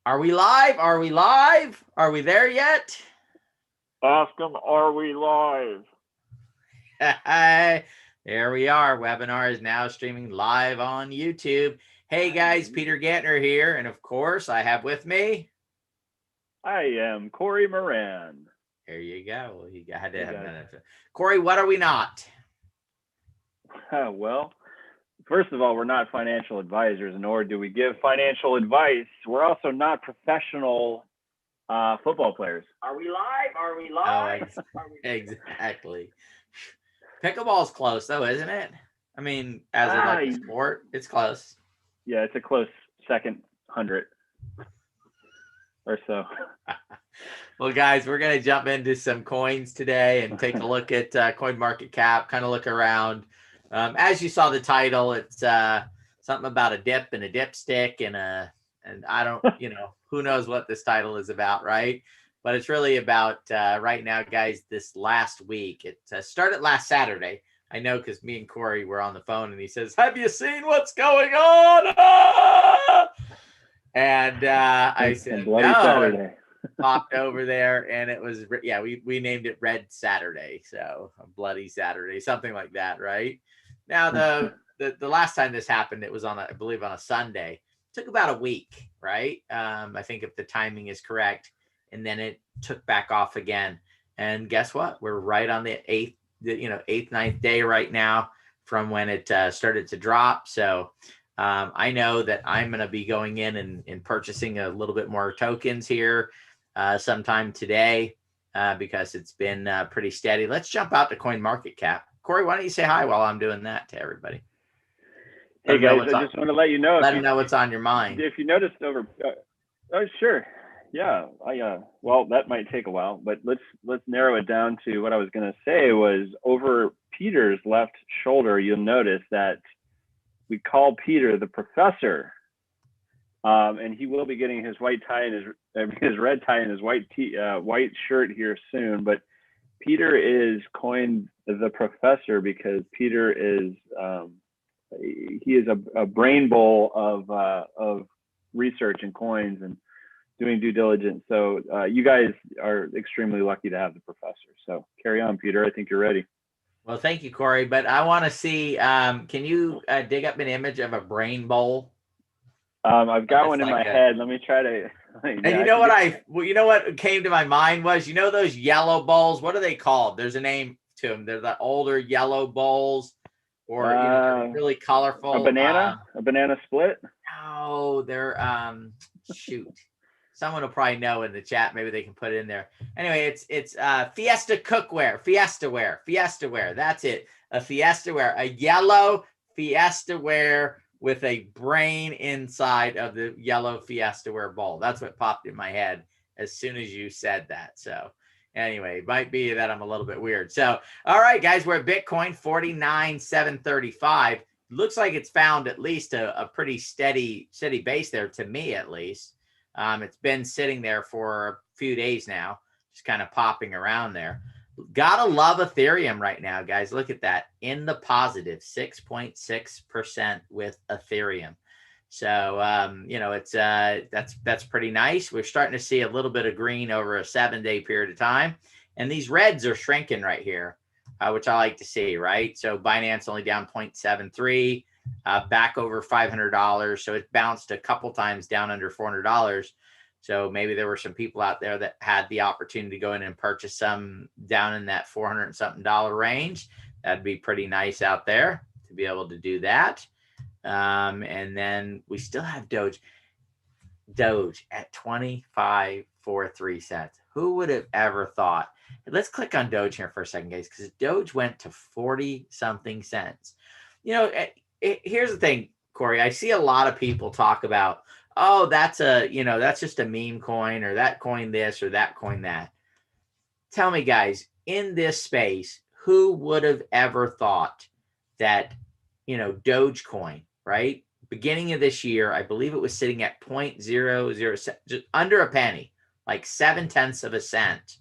Are we live? Are we live? Are we there yet? Ask them, are we live? There we are. Webinar is now streaming live on YouTube. Hey guys, Peter Gantner here. And of course, I have with me. I am Corey Moran. There you go. You had to Hey have guys. that. Corey, what are we not? Well, first of all, we're not financial advisors, nor do we give financial advice. We're also not professional football players. Are we live? Are we live? Oh, exactly. Pickleball's close though, isn't it? I mean, as like a sport, it's close. Yeah, it's a close second 100 or so. Well, guys, we're going to jump into some coins today and take a look at coin market cap, kind of look around. As you saw the title, it's something about a dip and a dipstick and I don't, who knows what this title is about, right? But it's really about right now, guys, this last week. It started last Saturday. I know because me and Corey were on the phone and he says, have you seen what's going on? Ah! And I said, no. Saturday. Popped over there and it was, we named it Red Saturday. So a bloody Saturday, something like that, right? Now, the last time this happened, it was I believe on a Sunday. It took about a week, right? I think if the timing is correct. And then it took back off again. And guess what? We're right on the eighth, ninth day right now from when it started to drop. So I know that I'm going to be going in and purchasing a little bit more tokens here sometime today because it's been pretty steady. Let's jump out to coin market cap. Corey, why don't you say hi while I'm doing that to everybody? Hey guys, I just want to let you know. Let them know what's on your mind. If you noticed over, oh sure, yeah, well, that might take a while, but let's narrow it down to what I was going to say was over Peter's left shoulder. You'll notice that we call Peter the professor, and he will be getting his white tie and his red tie and his white shirt here soon. But Peter is coined the professor because Peter is he is a brain bowl of research and coins and doing due diligence. So you guys are extremely lucky to have the professor. So carry on, Peter. I think you're ready. Well, thank you, Corey. But I want to see, can you dig up an image of a brain bowl? I've got one in my head. Let me try to. And you know what came to my mind was, those yellow bowls, what are they called? There's a name to them. They're the older yellow bowls or, really colorful. A banana split. No, they're, shoot. Someone will probably know in the chat. Maybe they can put it in there. Anyway, it's Fiesta cookware, Fiestaware. That's it. A Fiestaware, a yellow Fiestaware with a brain inside of the yellow Fiestaware bowl. That's what popped in my head as soon as you said that. So anyway, it might be that I'm a little bit weird. So, all right, guys, we're at Bitcoin 49,735. Looks like it's found at least a pretty steady base there, to me at least. It's been sitting there for a few days now, just kind of popping around there. Gotta love Ethereum right now, guys. Look at that, in the positive 6.6% with Ethereum. So it's that's pretty nice. We're starting to see a little bit of green over a 7-day period of time, and these reds are shrinking right here, which I like to see. Right, so Binance only down 0.73. Back over $500. So it bounced a couple times down under $400. So maybe there were some people out there that had the opportunity to go in and purchase some down in that $400 and something range. That'd be pretty nice out there to be able to do that. And then we still have Doge at 25.43 cents. Who would have ever thought? Let's click on Doge here for a second, guys, because Doge went to 40 something cents. Here's the thing, Corey. I see a lot of people talk about, oh, that's just a meme coin, or that coin this or that coin that. Tell me, guys, in this space, who would have ever thought that, Dogecoin, right? Beginning of this year, I believe it was sitting at 0.00, just under a penny, like 0.7 cents.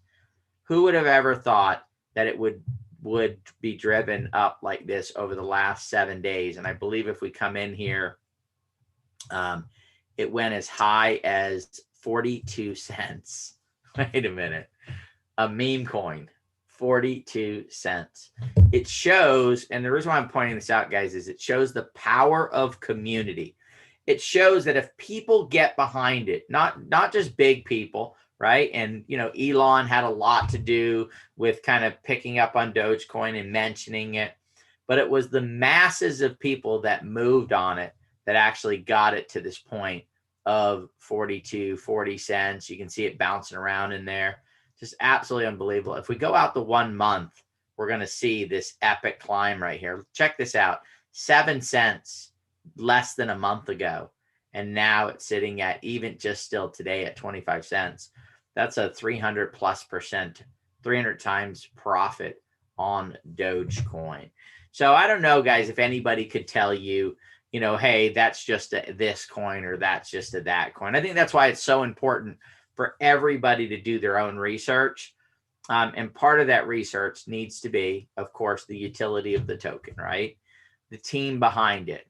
Who would have ever thought that it would be driven up like this over the last 7 days? And I believe if we come in here, it went as high as 42 cents. Wait a minute. A meme coin, 42 cents. It shows, and the reason why I'm pointing this out, guys, is it shows the power of community. It shows that if people get behind it, not just big people, right? And, Elon had a lot to do with kind of picking up on Dogecoin and mentioning it, but it was the masses of people that moved on it that actually got it to this point of 42, 40 cents. You can see it bouncing around in there. Just absolutely unbelievable. If we go out the 1 month, we're going to see this epic climb right here. Check this out. 7 cents less than a month ago. And now it's sitting at, even just still today, at 25 cents. That's a 300+%, 300 times profit on Dogecoin. So I don't know, guys, if anybody could tell you, hey, that's just this coin or that's just a that coin. I think that's why it's so important for everybody to do their own research. And part of that research needs to be, of course, the utility of the token, right? The team behind it.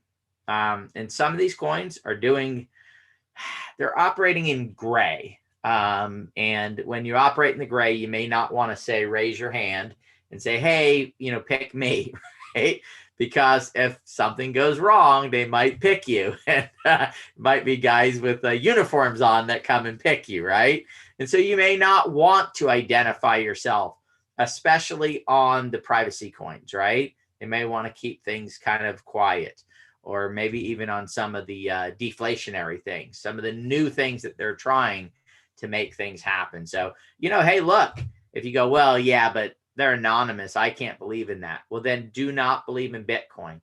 And some of these coins are they're operating in gray. And when you operate in the gray, you may not want to say, raise your hand and say, hey, pick me, right? Because if something goes wrong, they might pick you. And it might be guys with uniforms on that come and pick you, right? And so you may not want to identify yourself, especially on the privacy coins, right? They may want to keep things kind of quiet, or maybe even on some of the deflationary things, some of the new things that they're trying to make things happen. So, hey, look, if you go, well, yeah, but they're anonymous, I can't believe in that. Well, then do not believe in Bitcoin,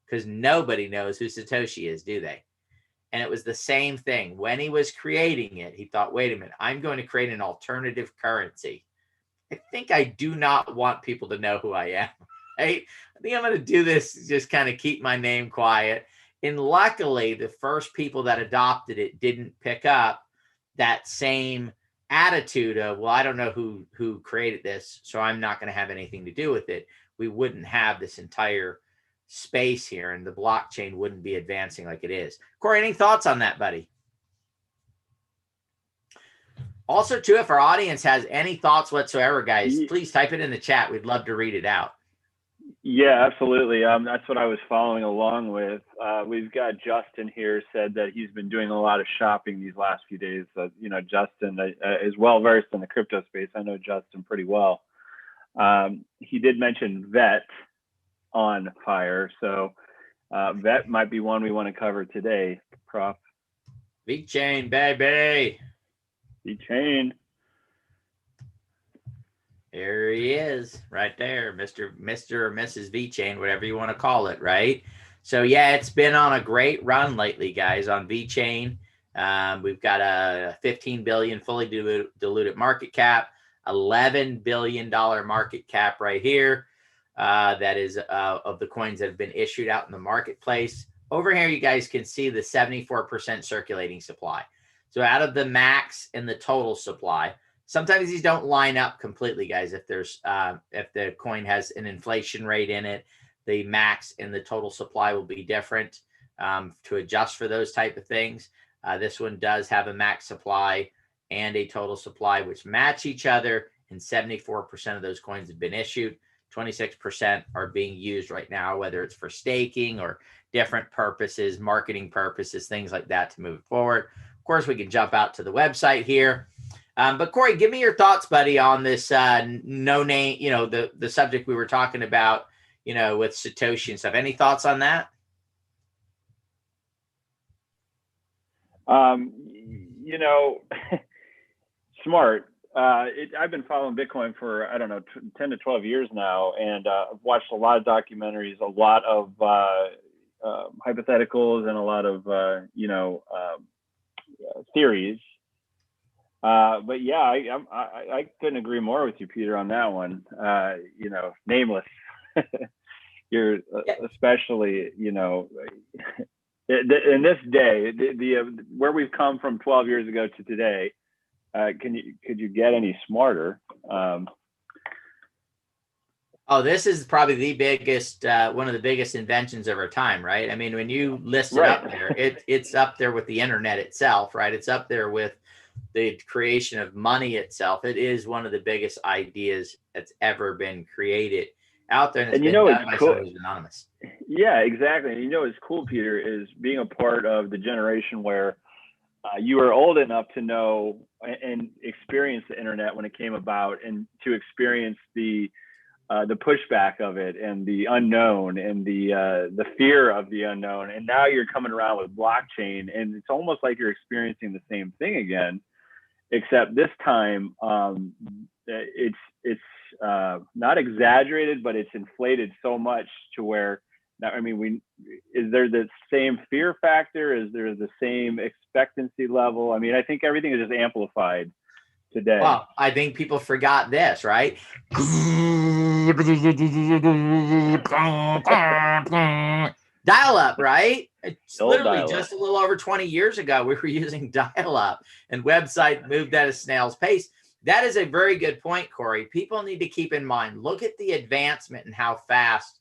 because nobody knows who Satoshi is, do they? And it was the same thing. When he was creating it, he thought, wait a minute, I'm going to create an alternative currency. I think I do not want people to know who I am, right? I think I'm going to do this, just kind of keep my name quiet. And luckily, the first people that adopted it didn't pick up that same attitude of, well, I don't know who created this, so I'm not going to have anything to do with it. We wouldn't have this entire space here, and the blockchain wouldn't be advancing like it is. Corey, any thoughts on that, buddy? Also, too, if our audience has any thoughts whatsoever, guys, please type it in the chat. We'd love to read it out. Yeah, absolutely. That's what I was following along with. We've got Justin here, said that he's been doing a lot of shopping these last few days. Justin is well versed in the crypto space. I know Justin pretty well. He did mention VET on fire. So VET might be one we want to cover today, Prof. VeChain, baby. VeChain. There he is, right there, Mr. or Mrs. VeChain, whatever you want to call it, right? So yeah, it's been on a great run lately, guys, on VeChain. We've got a 15 billion fully diluted market cap, $11 billion market cap right here. That is of the coins that have been issued out in the marketplace. Over here, you guys can see the 74% circulating supply. So out of the max and the total supply, sometimes these don't line up completely, guys. If the coin has an inflation rate in it, the max and the total supply will be different to adjust for those type of things. This one does have a max supply and a total supply which match each other, and 74% of those coins have been issued. 26% are being used right now, whether it's for staking or different purposes, marketing purposes, things like that to move forward. Of course, we can jump out to the website here. But Corey, give me your thoughts, buddy, on this no name, the subject we were talking about, with Satoshi and stuff. Any thoughts on that? Smart. I've been following Bitcoin for, 10 to 12 years now, and I've watched a lot of documentaries, a lot of hypotheticals, and a lot of, theories. But yeah, I couldn't agree more with you, Peter, on that one. Nameless. You're especially, in this day, where we've come from 12 years ago to today. Could you get any smarter? This is probably the biggest, one of the biggest inventions of our time, right? I mean, when you list it up there, it's up there with the internet itself, right? It's up there with the creation of money itself, it is one of the biggest ideas that's ever been created out there, and it's And you been know, done it's by cool. someone who's anonymous. Yeah, exactly. And you know, what's cool, Peter, is being a part of the generation where you were old enough to know and experience the internet when it came about, and to experience the pushback of it, and the unknown, and the fear of the unknown. And now you're coming around with blockchain, and it's almost like you're experiencing the same thing again, except this time it's not exaggerated, but it's inflated so much to where, I mean, is there the same fear factor? Is there the same expectancy level? I mean, I think everything is just amplified today. Well, I think people forgot this, right? Dial up, right? It's literally just a little over 20 years ago, we were using dial up, and website moved at a snail's pace. That is a very good point, Corey. People need to keep in mind, look at the advancement and how fast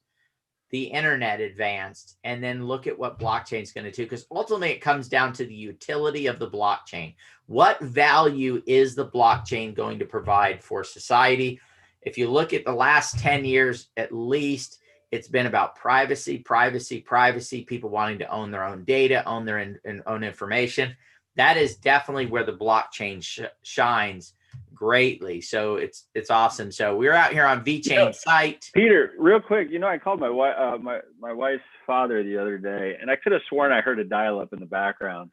the internet advanced, and then look at what blockchain is going to do, because ultimately it comes down to the utility of the blockchain. What value is the blockchain going to provide for society? If you look at the last 10 years, at least, it's been about privacy, privacy, privacy, people wanting to own their own data, own their own information. That is definitely where the blockchain shines greatly. So it's awesome. So we're out here on VeChain's site. Peter, real quick, I called my wife, my wife's father the other day, and I could have sworn I heard a dial-up in the background.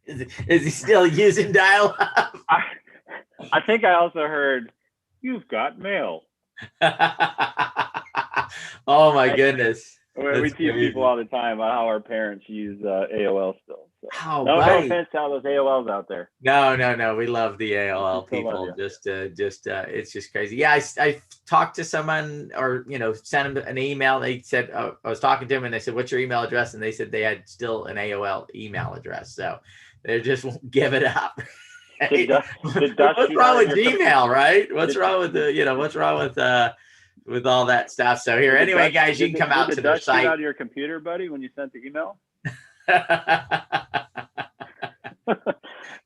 Is he still using dial-up? I think I also heard, "You've got mail." Oh my goodness. We tease people all the time about how our parents use AOL still. So. Oh, no offense to all those AOLs out there. No. We love the AOL people. It's just crazy. Yeah, I talked to someone, or sent them an email. They said, I was talking to them, and they said, "What's your email address?" And they said they had still an AOL email address. So they just won't give it up. What's wrong with Gmail, right? What's wrong with what's wrong with all that stuff? So here, anyway, guys, you can come out to their site. Did out of your computer, buddy, when you sent the email?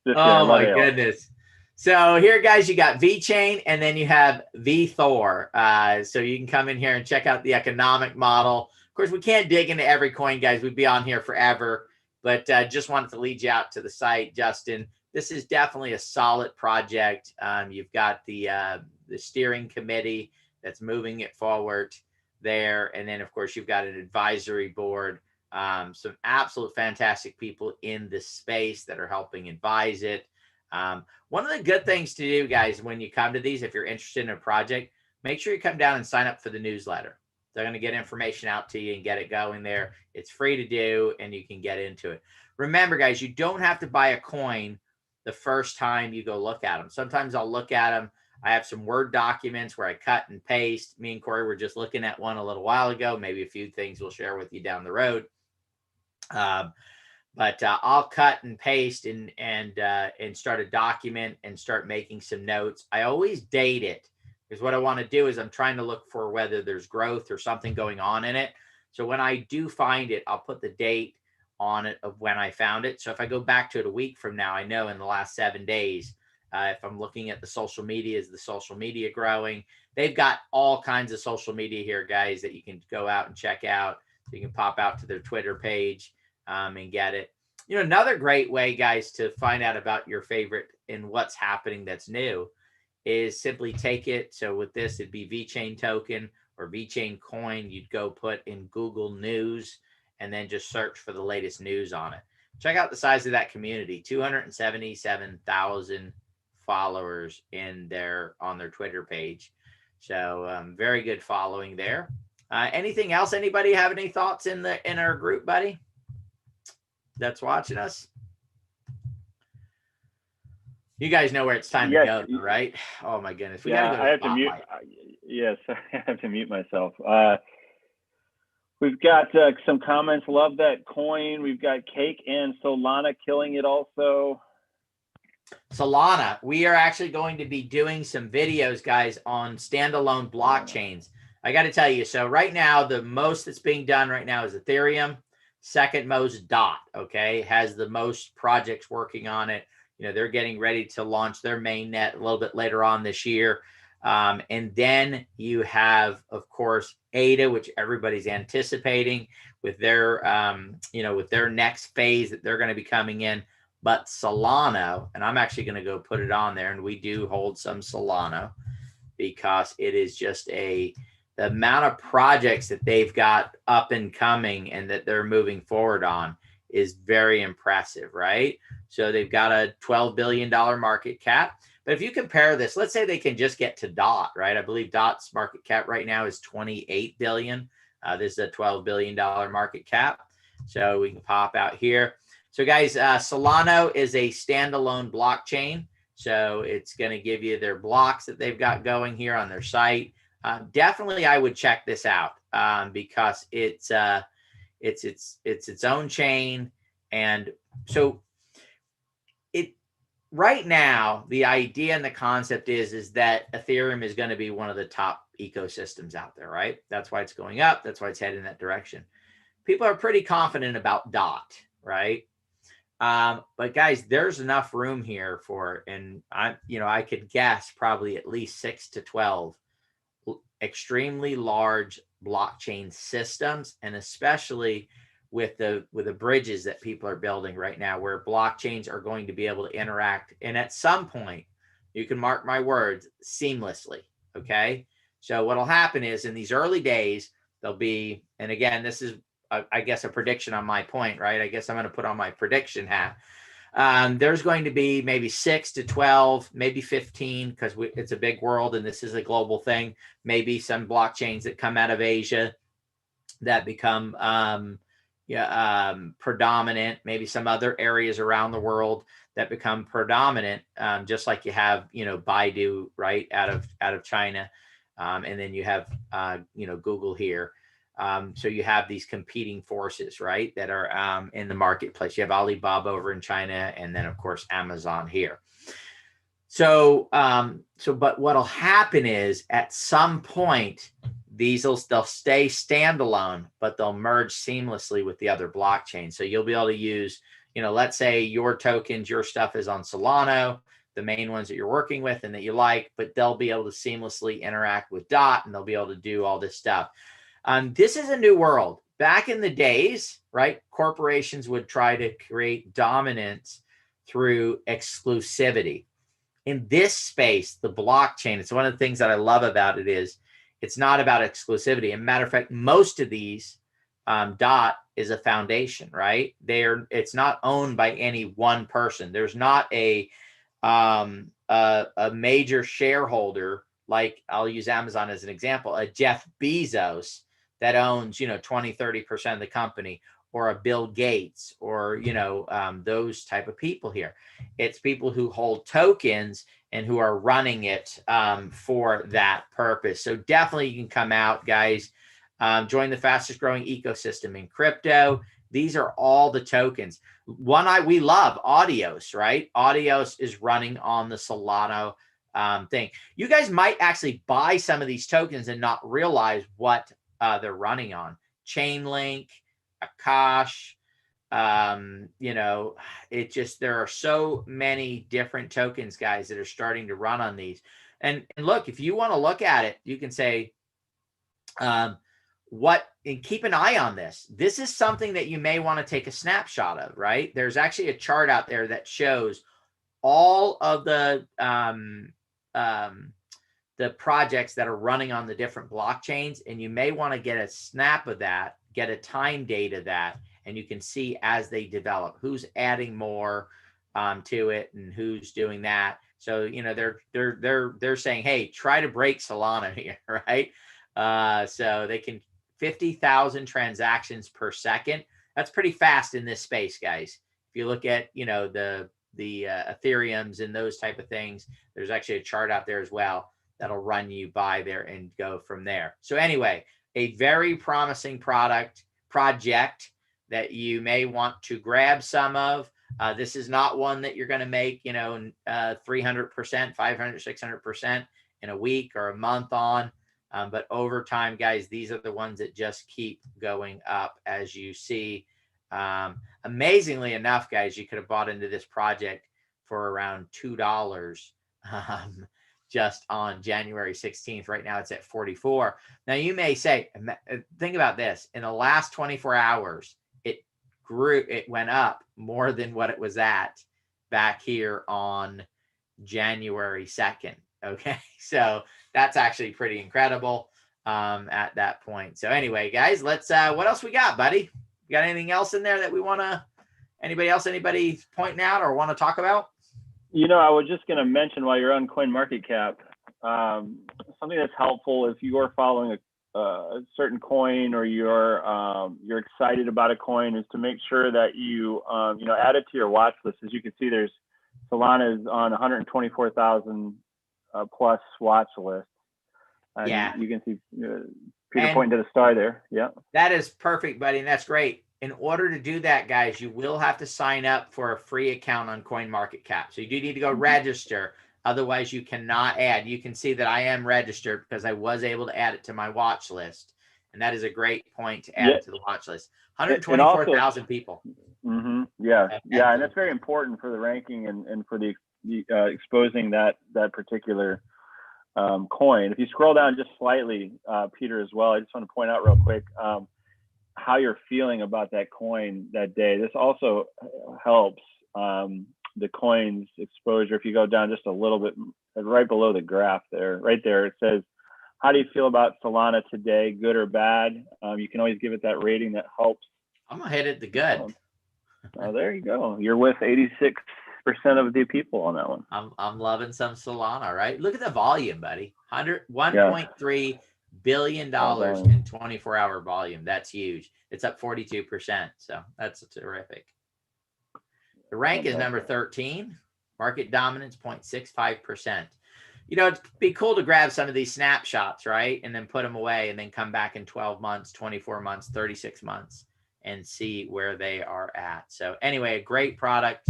Oh my goodness. So here, guys, you got VeChain, and then you have VThor. So you can come in here and check out the economic model. Of course, we can't dig into every coin, guys. We'd be on here forever, but just wanted to lead you out to the site, Justin. This is definitely a solid project. You've got the steering committee that's moving it forward there. And then, of course, you've got an advisory board, some absolute fantastic people in this space that are helping advise it. One of the good things to do, guys, when you come to these, if you're interested in a project, make sure you come down and sign up for the newsletter. They're going to get information out to you and get it going there. It's free to do, and you can get into it. Remember, guys, you don't have to buy a coin the first time you go look at them. Sometimes I'll look at them. I have some Word documents where I cut and paste. Me and Corey were just looking at one a little while ago. Maybe a few things we'll share with you down the road. But I'll cut and paste and start a document and start making some notes. I always date it, because what I want to do is I'm trying to look for whether there's growth or something going on in it. So when I do find it, I'll put the date on it of when I found it. So if I go back to it a week from now, I know in the last 7 days, if I'm looking at the social media, is the social media growing? They've got all kinds of social media here, guys, that you can go out and check out. So you can pop out to their Twitter page and get it. Another great way, guys, to find out about your favorite and what's happening that's new is simply take it. So with this, it'd be VeChain token or VeChain coin. You'd go put in Google News and then just search for the latest news on it. Check out the size of that community, 277,000 followers on their Twitter page. So very good following there. Anything else? Anybody have any thoughts in our group, buddy, that's watching us? You guys know where it's time to go, right? Oh my goodness. We gotta go. I have to mute. Yes, I have to mute myself. We've got some comments. Love that coin. We've got Cake and Solana killing it also. Solana. We are actually going to be doing some videos, guys, on standalone blockchains. I got to tell you, so right now, the most that's being done right now is Ethereum. Second most DOT, okay? Has the most projects working on it. they're getting ready to launch their main net a little bit later on this year. And then you have, of course, ADA, which everybody's anticipating with their, with their next phase that they're going to be coming in. But Solano, and I'm actually going to go put it on there, and we do hold some Solano because it is just the amount of projects that they've got up and coming and that they're moving forward on is very impressive, right? So they've got a $12 billion market cap. But if you compare this, let's say they can just get to DOT, right? I believe DOT's market cap right now is 28 billion. This is a $12 billion market cap. So we can pop out here. So guys, Solano is a standalone blockchain. So it's going to give you their blocks that they've got going here on their site. Definitely, I would check this out because it's its own chain. And so right now, the idea and the concept is that Ethereum is going to be one of the top ecosystems out there, right? That's why it's going up. That's why it's heading in that direction. People are pretty confident about DOT, right? But guys, there's enough room here for, and I could guess probably at least 6 to 12 extremely large blockchain systems, and especially with the bridges that people are building right now, where blockchains are going to be able to interact, and at some point, you can mark my words, seamlessly. Okay, so what'll happen is in these early days there'll be, and again, this is I guess a prediction on my point, right? I guess I'm going to put on my prediction hat. There's going to be maybe 6 to 12, maybe 15, because it's a big world and this is a global thing. Maybe some blockchains that come out of Asia that become predominant. Maybe some other areas around the world that become predominant, just like you have, Baidu, right, out of China, and then you have, Google here. So you have these competing forces, right, that are in the marketplace. You have Alibaba over in China, and then of course Amazon here. So, but what'll happen is at some point they'll stay standalone, but they'll merge seamlessly with the other blockchains. So you'll be able to use, let's say your tokens, your stuff is on Solano, the main ones that you're working with and that you like, but they'll be able to seamlessly interact with DOT, and they'll be able to do all this stuff. This is a new world. Back in the days, right, corporations would try to create dominance through exclusivity. In this space, the blockchain, it's one of the things that I love about it is it's not about exclusivity. As a matter of fact, most of these, DOT is a foundation, right? It's not owned by any one person. There's not a major shareholder, like I'll use Amazon as an example, a Jeff Bezos that owns, 20, 30% of the company, or a Bill Gates, or, those type of people here. It's people who hold tokens and who are running it for that purpose. So definitely you can come out, guys, join the fastest growing ecosystem in crypto. These are all the tokens. We love Audios, right? Audios is running on the Solano thing. You guys might actually buy some of these tokens and not realize what they're running on. Chainlink, Akash, there are so many different tokens, guys, that are starting to run on these. And look, if you want to look at it, you can say, and keep an eye on this. This is something that you may want to take a snapshot of, right? There's actually a chart out there that shows all of the projects that are running on the different blockchains, and you may want to get a snap of that, get a time date of that, and you can see as they develop who's adding more to it and who's doing that. So they're saying, hey, try to break Solana here, right? So they can 50,000 transactions per second. That's pretty fast in this space, guys. If you look at the Ethereums and those type of things, there's actually a chart out there as well that'll run you by there and go from there. So anyway, a very promising project that you may want to grab some of. This is not one that you're going to make, 300%, 500, 600% in a week or a month on. But over time, guys, these are the ones that just keep going up, as you see. Amazingly enough, guys, you could have bought into this project for around $2 just on January 16th. Right now it's at 44. Now you may say, think about this. In the last 24 hours, it grew, it went up more than what it was at back here on January 2nd. Okay. So that's actually pretty incredible at that point. So anyway, guys, let's, what else we got, buddy? You got anything else in there that we want to, anybody pointing out or want to talk about? You know, I was just going to mention while you're on CoinMarketCap, something that's helpful if you are following a certain coin or you're excited about a coin is to make sure that you add it to your watch list. As you can see, there's Solana is on 124,000 plus watch list. And yeah, you can see Peter pointing to the star there. Yeah, that is perfect, buddy, and that's great. In order to do that, guys, you will have to sign up for a free account on CoinMarketCap. So you do need to go register. Otherwise, you cannot add. You can see that I am registered because I was able to add it to my watch list. And that is a great point to add it to the watch list. 124,000 people. Mm-hmm, yeah. And that's very important for the ranking and for the exposing that particular coin. If you scroll down just slightly, Peter, as well, I just want to point out real quick how you're feeling about that coin that day. This also helps the coin's exposure. If you go down just a little bit, right below the graph there, right there, it says, how do you feel about Solana today, good or bad? You can always give it that rating that helps. I'm going to hit it the good. There you go. You're with 86% of the people on that one. I'm loving some Solana, right? Look at the volume, buddy. 1.3 billion dollars in 24-hour volume. That's huge. It's up 42%. So that's terrific. The rank is number 13. Market dominance 0.65%. You know, it'd be cool to grab some of these snapshots, right? And then put them away and then come back in 12 months, 24 months, 36 months and see where they are at. So anyway, a great project,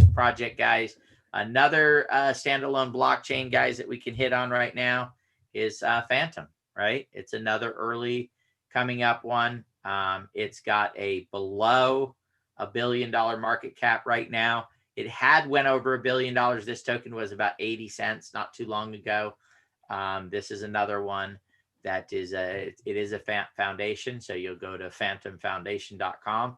guys. Another standalone blockchain, guys, that we can hit on right now is Phantom, right? It's another early coming up one. It's got a below $1 billion market cap right now. It had went over $1 billion. This token was about 80 cents not too long ago. This is another one that is it is a foundation. So you'll go to phantomfoundation.com.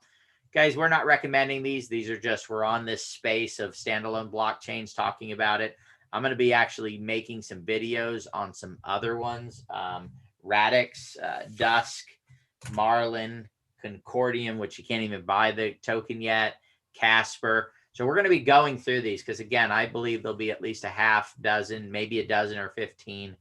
Guys, we're not recommending these. These are just, we're on this space of standalone blockchains talking about it. I'm going to be actually making some videos on some other ones. Radix, Dusk, Marlin, Concordium, which you can't even buy the token yet, Casper. So we're going to be going through these because, again, I believe there'll be at least a half dozen, maybe a dozen or 15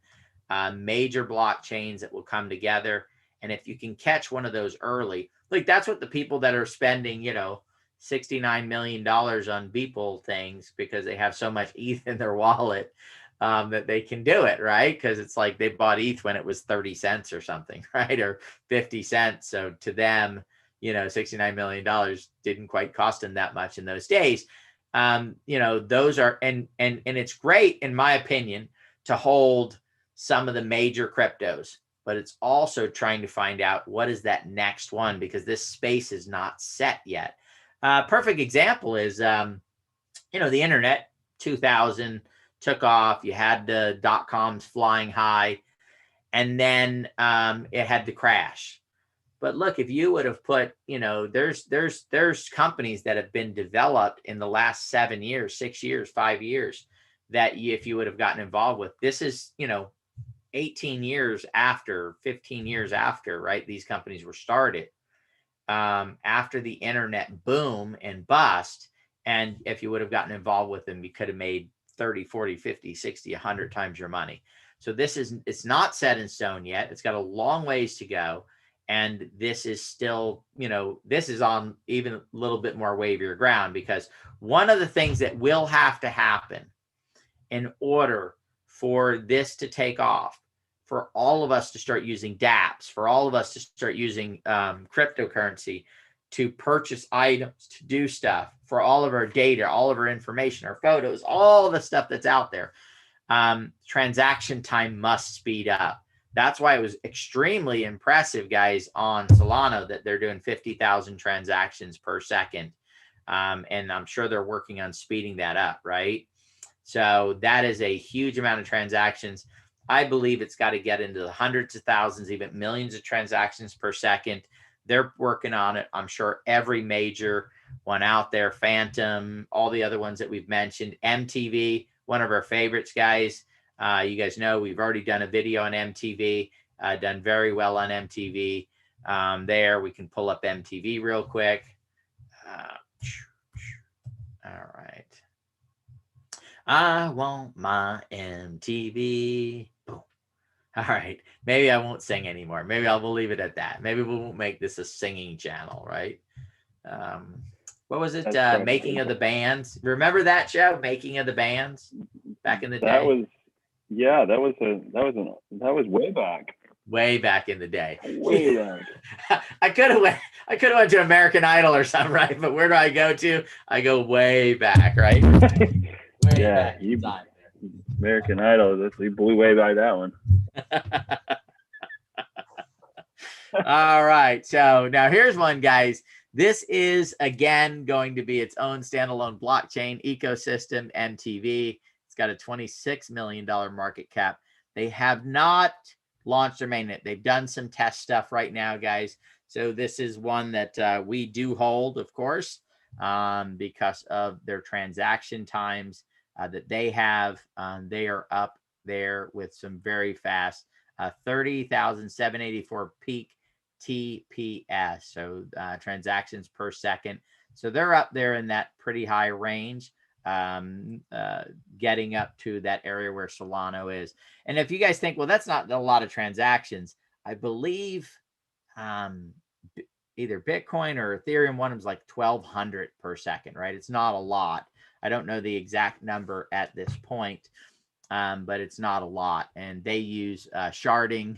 major blockchains that will come together. And if you can catch one of those early, like that's what the people that are spending, $69 million on Beeple things because they have so much ETH in their wallet that they can do it, right? Because it's like they bought ETH when it was 30 cents or something, right? Or 50 cents. So to them, $69 million didn't quite cost them that much in those days. Those are, and it's great, in my opinion, to hold some of the major cryptos, but it's also trying to find out what is that next one, because this space is not set yet. Perfect example is, the internet, 2000 took off. You had the .coms flying high, and then it had to crash. But look, if you would have put, there's companies that have been developed in the last 7 years, 6 years, 5 years that if you would have gotten involved with, this is, 18 years after, 15 years after, right? These companies were started after the internet boom and bust. And if you would have gotten involved with them, you could have made 30, 40, 50, 60, 100 times your money. So it's not set in stone yet. It's got a long ways to go. And this is still, this is on even a little bit more wavier ground, because one of the things that will have to happen in order for this to take off, for all of us to start using dApps, for all of us to start using cryptocurrency to purchase items, to do stuff, for all of our data, all of our information, our photos, all the stuff that's out there, transaction time must speed up. That's why it was extremely impressive, guys, on Solana that they're doing 50,000 transactions per second. And I'm sure they're working on speeding that up, right? So that is a huge amount of transactions. I believe it's got to get into the hundreds of thousands, even millions of transactions per second. They're working on it. I'm sure every major one out there, Phantom, all the other ones that we've mentioned, MTV, one of our favorites, guys. You guys know we've already done a video on MTV, done very well on MTV. There, we can pull up MTV real quick. All right. I want my MTV. Boom. All right. Maybe I won't sing anymore. Maybe we'll leave it at that. Maybe we won't make this a singing channel, right? What was it? Making of the Bands. Remember that show, Making of the Bands, back in the day? That was way back. Way back in the day. Way back. I could have went to American Idol or something, right? But where do I go to? I go way back, right? Way back in time. American Idol, you blew way by that one. All right. So now here's one, guys. This is, again, going to be its own standalone blockchain ecosystem, MTV. It's got a $26 million market cap. They have not launched their mainnet. They've done some test stuff right now, guys. So this is one that we do hold, of course, because of their transaction times that they have. They are up there with some very fast 30,784 peak TPS, so transactions per second. So they're up there in that pretty high range, getting up to that area where Solano is. And if you guys think, well, that's not a lot of transactions, I believe either Bitcoin or Ethereum, one of them's like 1,200 per second, right? It's not a lot. I don't know the exact number at this point, but it's not a lot. And they use sharding.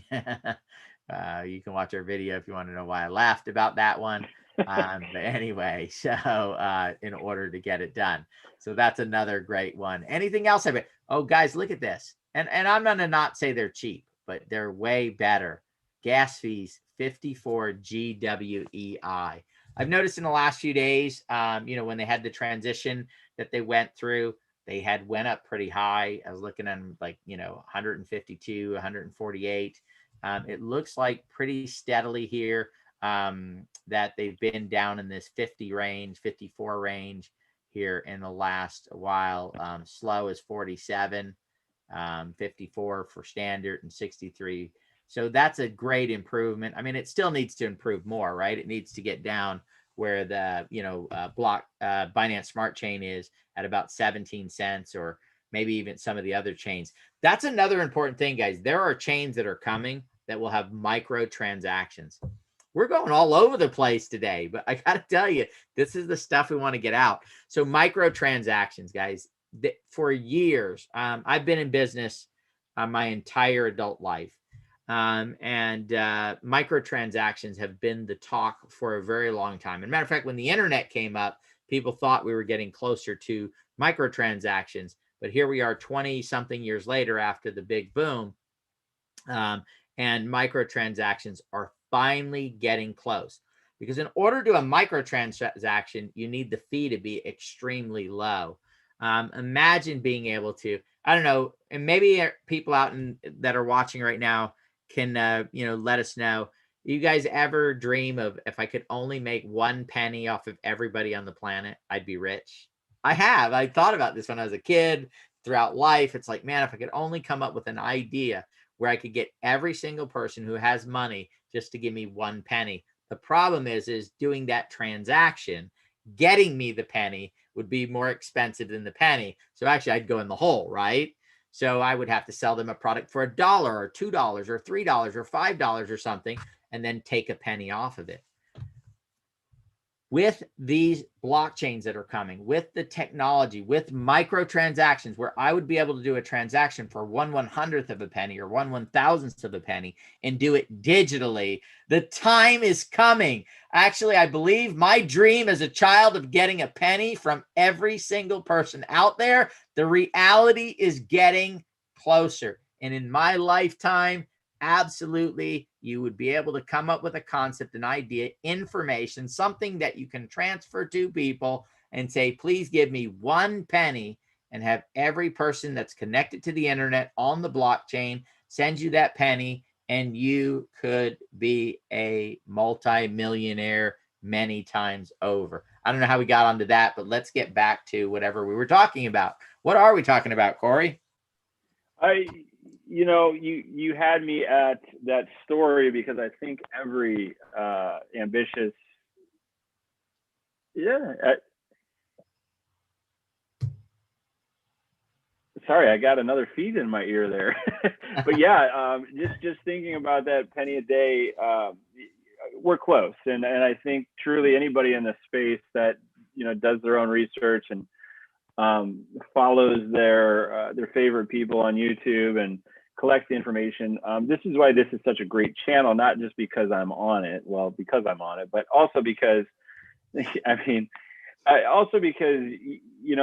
You can watch our video if you want to know why I laughed about that one. But anyway, so in order to get it done. So that's another great one. Anything else? Oh, guys, look at this. And I'm going to not say they're cheap, but they're way better. Gas fees, 54 GWEI. I've noticed in the last few days, when they had the transition that they went through, they had went up pretty high. I was looking at them like, 152, 148. It looks like pretty steadily here that they've been down in this 50 range, 54 range here in the last while. Slow is 47, 54 for standard, and 63. So that's a great improvement. I mean, it still needs to improve more, right? It needs to get down where the Binance Smart Chain is at about 17 cents, or maybe even some of the other chains. That's another important thing, guys. There are chains that are coming that will have micro transactions. We're going all over the place today, but I got to tell you, this is the stuff we want to get out. So micro transactions, guys, for years, I've been in business my entire adult life. And microtransactions have been the talk for a very long time. As a matter of fact, when the internet came up, people thought we were getting closer to microtransactions. But here we are 20 something years later after the big boom. And microtransactions are finally getting close. Because in order to do a microtransaction, you need the fee to be extremely low. Imagine being able to, I don't know, and maybe people out that are watching right now can let us know. You guys ever dream of, if I could only make 1 penny off of everybody on the planet, I'd be rich? I have. I thought about this when I was a kid, throughout life. It's like, man, if I could only come up with an idea where I could get every single person who has money just to give me 1 penny. The problem is doing that transaction, getting me the penny would be more expensive than the penny. So actually I'd go in the hole, right? So I would have to sell them a product for $1 or $2 or $3 or $5 or something, and then take a penny off of it. With these blockchains that are coming, with the technology, with microtransactions, where I would be able to do a transaction for 1/100th of a penny or 1/1000th of a penny and do it digitally, the time is coming. Actually, I believe my dream as a child of getting a penny from every single person out there, the reality is getting closer. And in my lifetime, absolutely, you would be able to come up with a concept, an idea, information, something that you can transfer to people and say, please give me 1 penny, and have every person that's connected to the internet on the blockchain send you that penny, and you could be a multi-millionaire many times over. I don't know how we got onto that, but let's get back to whatever we were talking about. What are we talking about, Corey? You had me at that story because I think every ambitious, sorry, I got another feed in my ear there. But yeah, just thinking about that penny a day, we're close, and I think truly anybody in the space that does their own research and follows their favorite people on YouTube and collects the information. This is why this is such a great channel, not just because I'm on it, but also because, also because,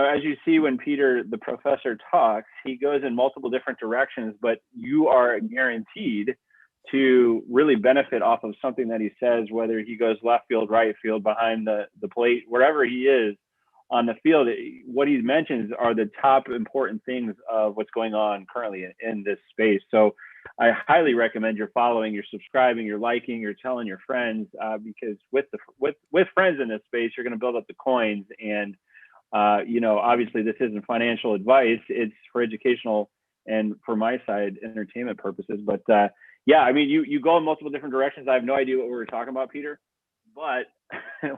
as you see when Peter, the professor, talks, he goes in multiple different directions, but you are guaranteed to really benefit off of something that he says, whether he goes left field, right field, behind the plate, wherever he is on the field. What he mentions are the top important things of what's going on currently in this space. So I highly recommend you're following, you're subscribing, you're liking, you're telling your friends, because with friends in this space, you're going to build up the coins. And obviously this isn't financial advice; it's for educational and, for my side, entertainment purposes. But yeah, you go in multiple different directions. I have no idea what we were talking about, Peter, but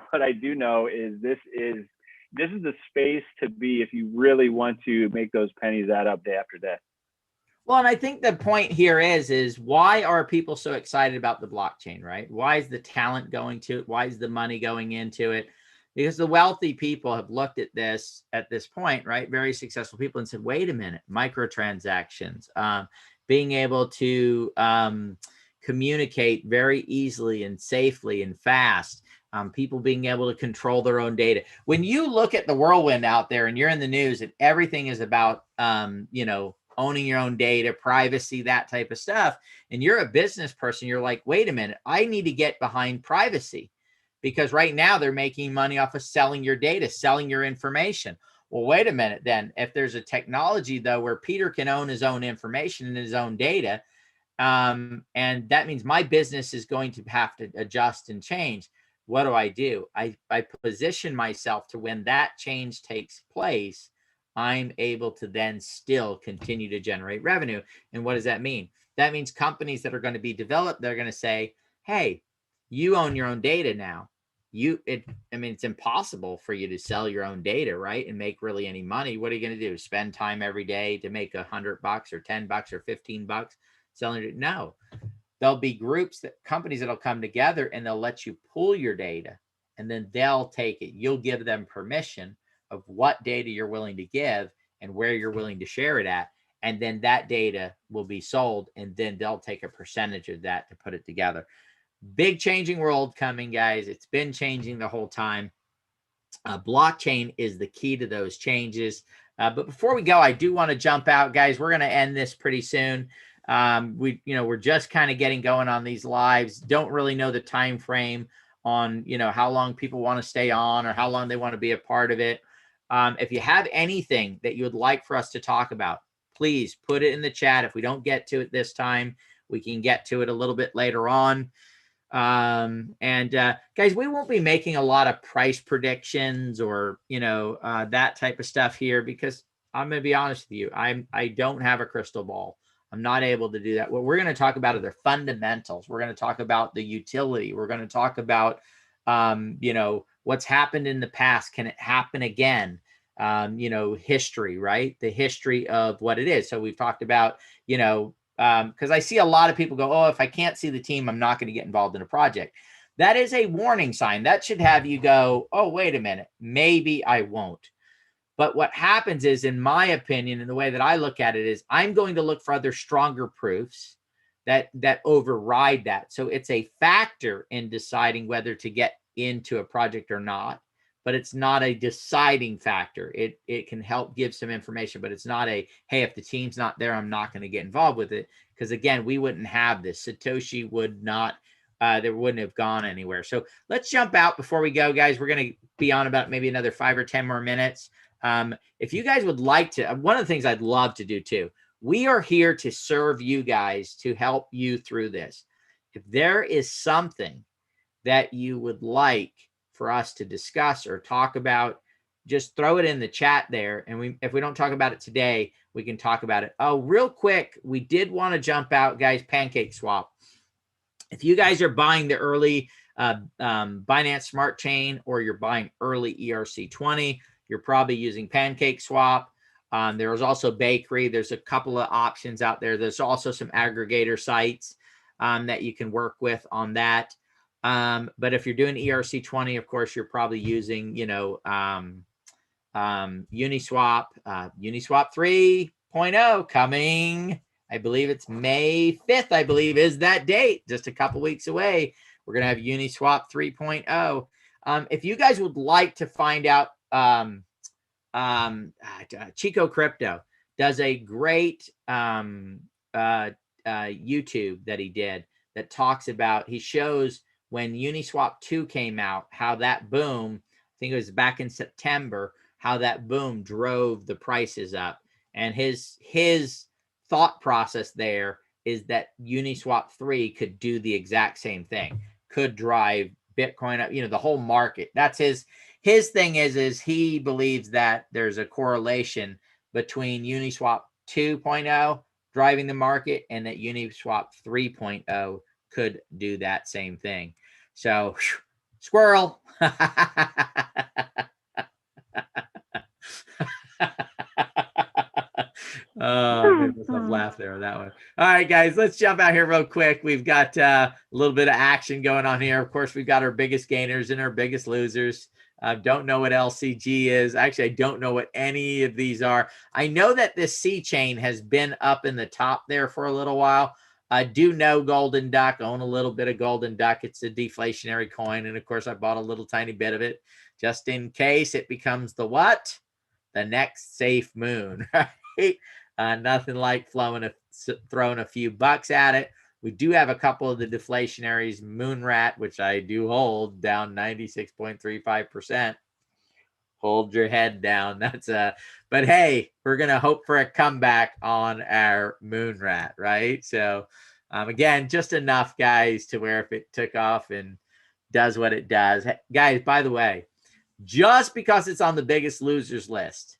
what I do know is this is the space to be if you really want to make those pennies add up day after day. Well, and I think the point here is why are people so excited about the blockchain, right? Why is the talent going to it? Why is the money going into it? Because the wealthy people have looked at this point, right? Very successful people, and said, wait a minute, microtransactions, being able to communicate very easily and safely and fast, people being able to control their own data. When you look at the whirlwind out there and you're in the news and everything is about, owning your own data, privacy, that type of stuff, and you're a business person, you're like, wait a minute, I need to get behind privacy, because right now they're making money off of selling your data, selling your information. Well, wait a minute then. If there's a technology, though, where Peter can own his own information and his own data, and that means my business is going to have to adjust and change. What do? I position myself to, when that change takes place, I'm able to then still continue to generate revenue. And what does that mean? That means companies that are going to be developed, they're going to say, hey, you own your own data now. It's impossible for you to sell your own data, right, and make really any money. What are you going to do? Spend time every day to make $100 or $10 or $15 selling it? No. There'll be companies that'll come together, and they'll let you pull your data, and then they'll take it. You'll give them permission of what data you're willing to give and where you're willing to share it at. And then that data will be sold, and then they'll take a percentage of that to put it together. Big changing world coming, guys. It's been changing the whole time. Blockchain is the key to those changes. But before we go, I do want to jump out, guys. We're going to end this pretty soon. We're just kind of getting going on these lives. Don't really know the time frame on, how long people want to stay on or how long they want to be a part of it. If you have anything that you would like for us to talk about, please put it in the chat. If we don't get to it this time, we can get to it a little bit later on. Guys, we won't be making a lot of price predictions or, that type of stuff here, because I'm going to be honest with you. I don't have a crystal ball. I'm not able to do that. What we're going to talk about are the fundamentals. We're going to talk about the utility. We're going to talk about, what's happened in the past. Can it happen again? History, right? The history of what it is. So we've talked about, because I see a lot of people go, oh, if I can't see the team, I'm not going to get involved in a project. That is a warning sign. That should have you go, oh, wait a minute, maybe I won't. But what happens is, in my opinion, and the way that I look at it is, I'm going to look for other stronger proofs that override that. So it's a factor in deciding whether to get into a project or not, but it's not a deciding factor. It can help give some information, but it's not a, hey, if the team's not there, I'm not going to get involved with it. Because again, we wouldn't have this. Satoshi would not, there wouldn't have gone anywhere. So let's jump out before we go, guys. We're going to be on about maybe another 5 or 10 more minutes. If you guys would like to, one of the things I'd love to do too, we are here to serve you guys, to help you through this. If there is something that you would like for us to discuss or talk about, just throw it in the chat there. And if we don't talk about it today, we can talk about it. Oh, real quick, we did want to jump out, guys, Pancake Swap. If you guys are buying the early Binance Smart Chain, or you're buying early ERC20, you're probably using Pancake Swap. There's also Bakery. There's a couple of options out there. There's also some aggregator sites that you can work with on that. But if you're doing ERC20, of course, you're probably using, Uniswap. Uniswap 3.0 coming. I believe it's May 5th, I believe is that date, just a couple weeks away. We're going to have Uniswap 3.0. If you guys would like to find out, Chico Crypto does a great YouTube that he did that talks about, he shows when Uniswap 2 came out, how that boom, I think it was back in September, how that boom drove the prices up. And his thought process there is that Uniswap 3 could do the exact same thing, could drive Bitcoin up, the whole market. That's his thing is he believes that there's a correlation between Uniswap 2.0 driving the market and that Uniswap 3.0 could do that same thing. So, squirrel. Oh, made myself laugh there on that one. All right, guys, let's jump out here real quick. We've got a little bit of action going on here. Of course, we've got our biggest gainers and our biggest losers. I don't know what LCG is. Actually, I don't know what any of these are. I know that this C chain has been up in the top there for a little while. I do know Golden Duck, own a little bit of Golden Duck. It's a deflationary coin. And of course, I bought a little tiny bit of it just in case it becomes the what? The next safe moon, right? Nothing like throwing a few bucks at it. We do have a couple of the deflationaries, Moonrat, which I do hold, down 96.35%. Hold your head down. But hey, we're going to hope for a comeback on our Moonrat, right? So again, just enough, guys, to where if it took off and does what it does. Guys, by the way, just because it's on the biggest losers list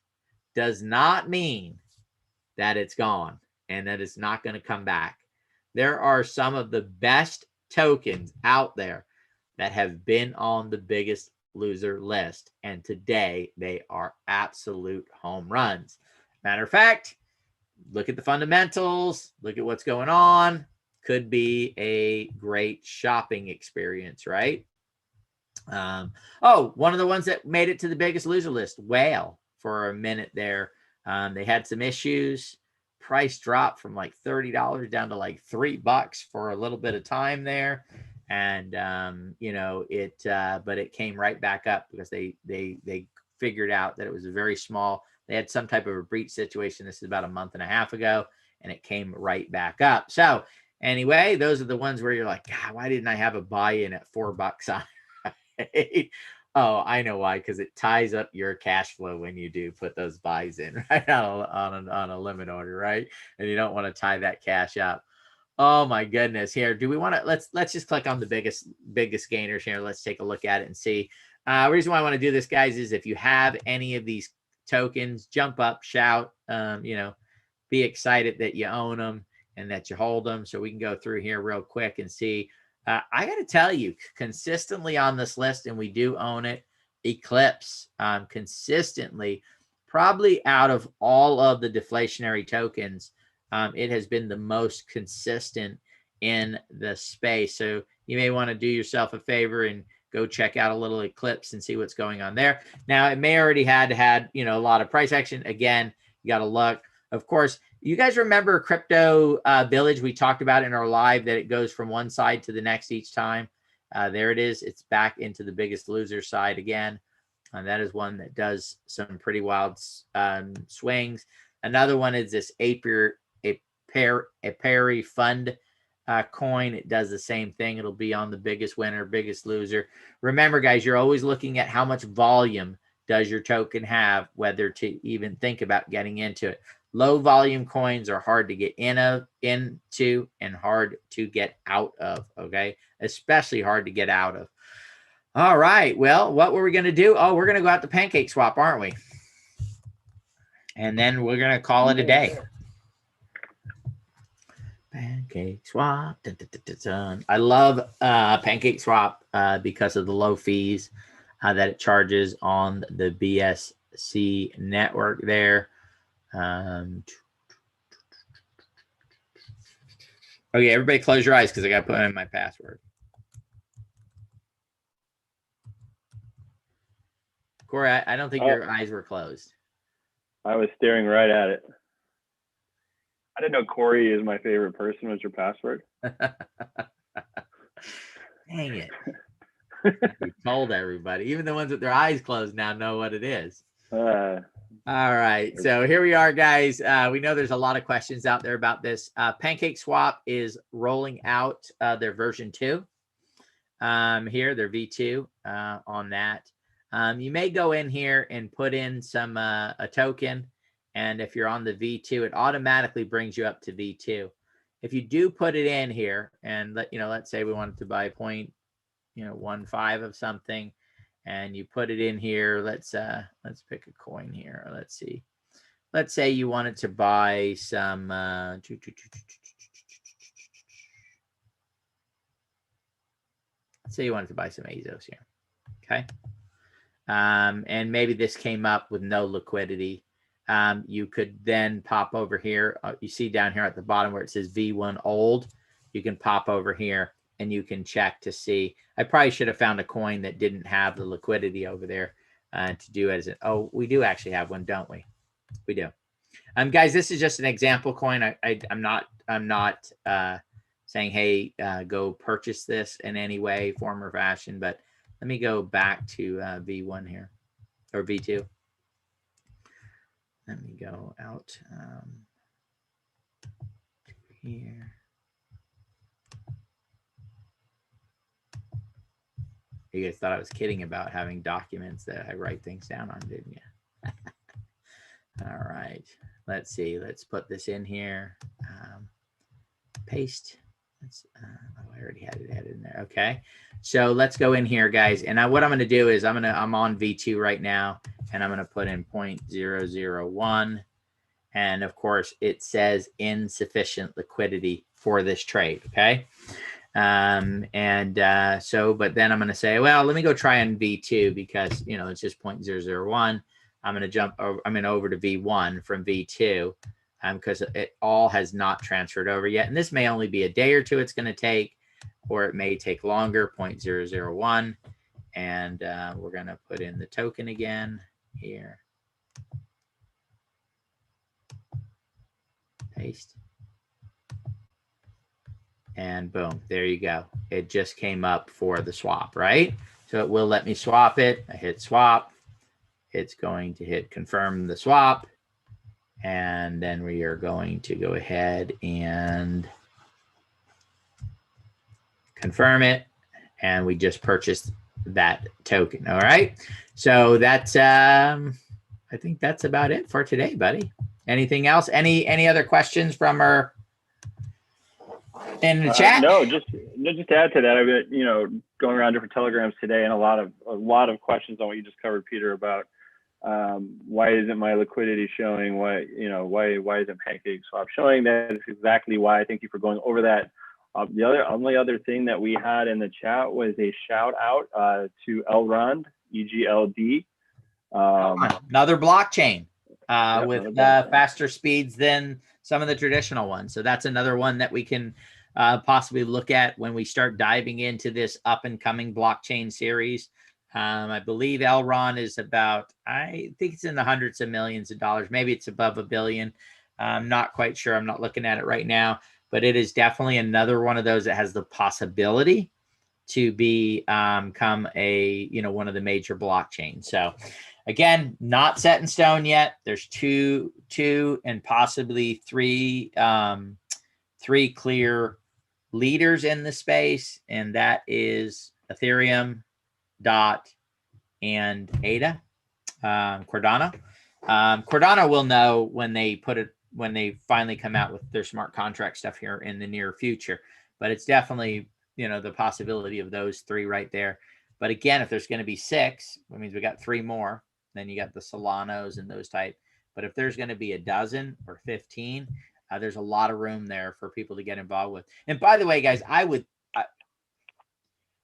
does not mean that it's gone and that it's not going to come back. There are some of the best tokens out there that have been on the biggest loser list, and today they are absolute home runs. Matter of fact, look at the fundamentals, look at what's going on. Could be a great shopping experience, right? One of the ones that made it to the biggest loser list, Whale, for a minute there. They had some issues. Price dropped from like $30 down to like $3 for a little bit of time there. And, but it came right back up because they figured out that it was a very small, they had some type of a breach situation. This is about a month and a half ago, and it came right back up. So anyway, those are the ones where you're like, God, why didn't I have a buy-in at $4 on? Right? Oh, I know why, because it ties up your cash flow when you do put those buys in, right, on a limit order, right? And you don't want to tie that cash up. Oh my goodness! Here, do we want to? Let's just click on the biggest gainers here. Let's take a look at it and see. Reason why I want to do this, guys, is if you have any of these tokens, jump up, shout, be excited that you own them and that you hold them. So we can go through here real quick and see. I got to tell you, consistently on this list, and we do own it, Eclipse, consistently, probably out of all of the deflationary tokens, it has been the most consistent in the space. So you may want to do yourself a favor and go check out a little Eclipse and see what's going on there. Now, it may already had a lot of price action. Again, you got to look. Of course, you guys remember Crypto Village? We talked about in our live that it goes from one side to the next each time. There it is. It's back into the biggest loser side again. And that is one that does some pretty wild swings. Another one is this Perry Fund coin. It does the same thing. It'll be on the biggest winner, biggest loser. Remember, guys, you're always looking at how much volume does your token have, whether to even think about getting into it. Low volume coins are hard to get into and hard to get out of, okay? Especially hard to get out of. All right, well, what were we going to do? Oh, we're going to go out to Pancake Swap, aren't we? And then we're going to call it a day. Pancake Swap. Dun, dun, dun, dun, dun. I love Pancake Swap because of the low fees that it charges on the BSC network there. Okay, everybody close your eyes because I got to put in my password. Corey, I don't think your eyes were closed. I was staring right at it. I didn't know Corey is my favorite person. Was your password? Dang it. We told everybody. Even the ones with their eyes closed now know what it is. All right. So here we are, guys. We know there's a lot of questions out there about this. Pancake Swap is rolling out their version 2. Here, their V2 on that. You may go in here and put in some a token. And if you're on the V2, it automatically brings you up to V2. If you do put it in here and let's say we wanted to buy 0.15 of something, and you put it in here, let's pick a coin here. Let's see. Let's say you wanted to buy some let's say you wanted to buy some Azos here. Okay. And maybe this came up with no liquidity. You could then pop over here. You see down here at the bottom where it says V1 old, you can pop over here and you can check to see. I probably should have found a coin that didn't have the liquidity over there to do as oh, we do actually have one, don't we? We do. Guys, this is just an example coin. I'm not saying, hey, go purchase this in any way, form, or fashion, but let me go back to V1 here, or V2. Let me go out here. You guys thought I was kidding about having documents that I write things down on, didn't you? All right. Let's see. Let's put this in here. Paste. I already had it added in there. Okay. So let's go in here, guys. And what I'm going to do is I'm on V2 right now, and I'm going to put in 0.001. And of course, it says insufficient liquidity for this trade. Okay. But then I'm going to say, well, let me go try on V2 because, it's just 0.001. I'm going to jump over, over to V1 from V2 because it all has not transferred over yet. And this may only be a day or two it's going to take, or it may take longer, 0.001. And we're going to put in the token again here. Paste. And boom, there you go. It just came up for the swap, right? So it will let me swap it. I hit swap. It's going to hit confirm the swap. And then we are going to go ahead and confirm it. And we just purchased that token. All right. So that's, I think that's about it for today, buddy. Anything else? Any other questions from our in the chat? No, just to add to that, I've been, going around different telegrams today, and a lot of questions on what you just covered, Peter, about why isn't my liquidity showing? Why isn't Pancake Swap showing? That is exactly why. Thank you for going over that. The only other thing that we had in the chat was a shout out to Elrond, EGLD. Another blockchain with faster speeds than some of the traditional ones. So that's another one that we can possibly look at when we start diving into this up and coming blockchain series. I believe Elrond is about, I think it's in the hundreds of millions of dollars. Maybe it's above $1 billion. I'm not quite sure. I'm not looking at it right now, but it is definitely another one of those that has the possibility to become a, one of the major blockchains. So again, not set in stone yet. There's two and possibly three clear leaders in the space, and that is Ethereum, DOT, and ADA. Cardano. Cardano will know when they finally come out with their smart contract stuff here in the near future. But it's definitely, the possibility of those three right there. But again, if there's going to be 6, that means we got 3 more. Then you got the Solanos and those type. But if there's going to be a dozen or 15, there's a lot of room there for people to get involved with. And by the way, guys,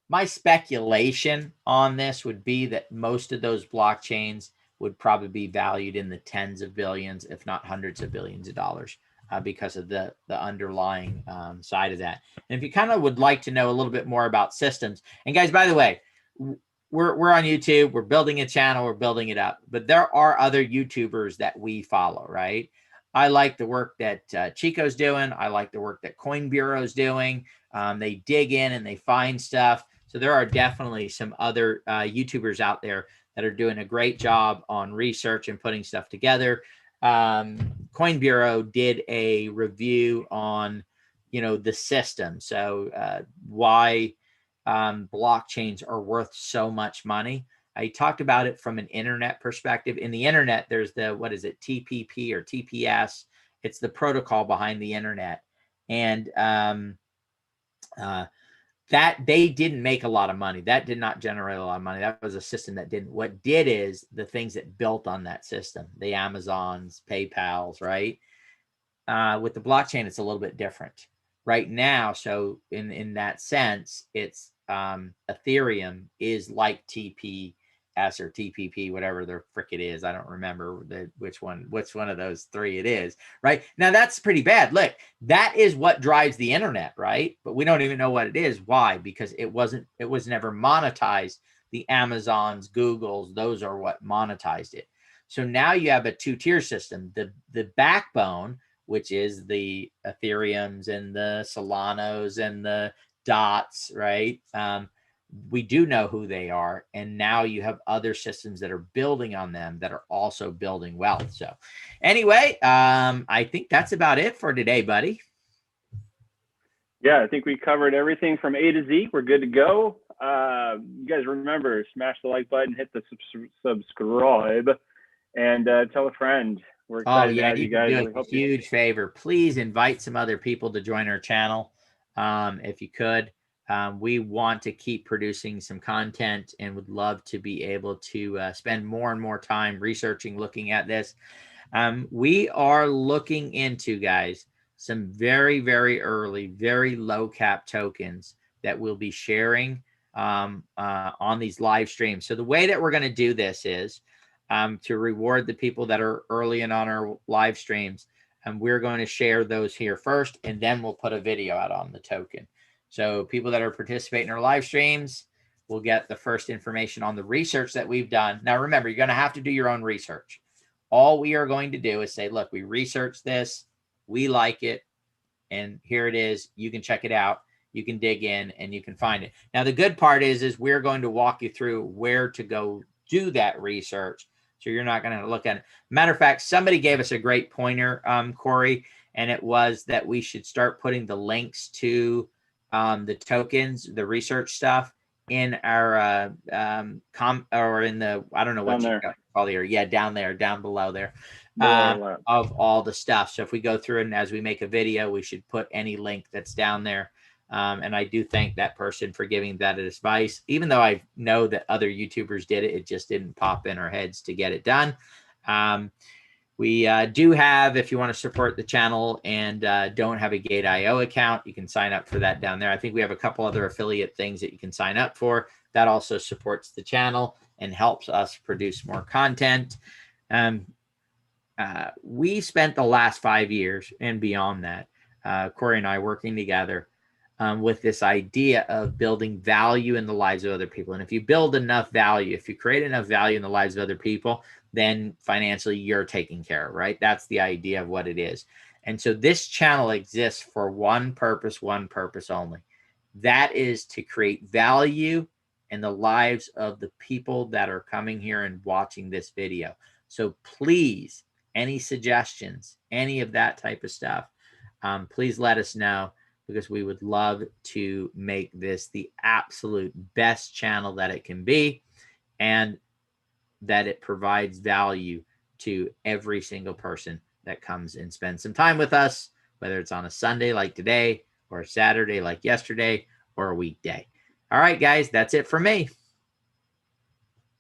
my speculation on this would be that most of those blockchains would probably be valued in the tens of billions, if not hundreds of billions of dollars, because of the underlying side of that. And if you kind of would like to know a little bit more about systems, and guys, by the way, we're on YouTube, we're building a channel, we're building it up, but there are other YouTubers that we follow, right? I like the work that Chico's doing. I like the work that Coin Bureau's doing. They dig in and they find stuff. So there are definitely some other YouTubers out there that are doing a great job on research and putting stuff together. Coin Bureau did a review on, the system. So why blockchains are worth so much money. I talked about it from an internet perspective. In the internet, there's what is it, TPP or TPS? It's the protocol behind the internet. And that they didn't make a lot of money. That did not generate a lot of money. That was a system that didn't. What did is the things that built on that system, the Amazons, PayPals, right? With the blockchain, it's a little bit different right now. So in that sense, it's Ethereum is like TPS or TPP, whatever the frick it is. I don't remember which one of those 3 it is. Right now, that's pretty bad. Look, that is what drives the internet, right? But we don't even know what it is. Why? Because it was never monetized. The Amazons, Googles, those are what monetized it. So now you have a 2-tier system. The backbone, which is the Ethereums and the Solanos and the Dots, right? We do know who they are. And now you have other systems that are building on them that are also building wealth. So anyway, I think that's about it for today, buddy. Yeah, I think we covered everything from A to Z. We're good to go. You guys remember, smash the like button, hit the subscribe, and tell a friend. We're excited to have you guys. Do a huge favor. Please invite some other people to join our channel, if you could. We want to keep producing some content and would love to be able to spend more and more time researching, looking at this. We are looking into, guys, some very, very early, very low cap tokens that we'll be sharing on these live streams. So the way that we're going to do this is to reward the people that are early in on our live streams. And we're going to share those here first, and then we'll put a video out on the token. So people that are participating in our live streams will get the first information on the research that we've done. Now, remember, you're going to have to do your own research. All we are going to do is say, look, we researched this, we like it, and here it is. You can check it out. You can dig in and you can find it. Now, the good part is we're going to walk you through where to go do that research. So you're not going to look at it. Matter of fact, somebody gave us a great pointer, Corey, and it was that we should start putting the links to the tokens, the research stuff in our or in the, I don't know what you call here. Yeah, down there, down below there, of all the stuff. So if we go through and as we make a video, we should put any link that's down there. And I do thank that person for giving that advice. Even though I know that other YouTubers did it, it just didn't pop in our heads to get it done. We do have, if you want to support the channel and don't have a Gate.io account, you can sign up for that down there. I think we have a couple other affiliate things that you can sign up for. That also supports the channel and helps us produce more content. We spent the last 5 years and beyond that, Corey and I working together with this idea of building value in the lives of other people. And if you build enough value, if you create enough value in the lives of other people, then financially you're taken care of, right? That's the idea of what it is. And so this channel exists for one purpose only. That is to create value in the lives of the people that are coming here and watching this video. So please, any suggestions, any of that type of stuff, please let us know, because we would love to make this the absolute best channel that it can be. And that it provides value to every single person that comes and spends some time with us, whether it's on a Sunday like today or a Saturday like yesterday or a weekday. All right, guys, that's it for me.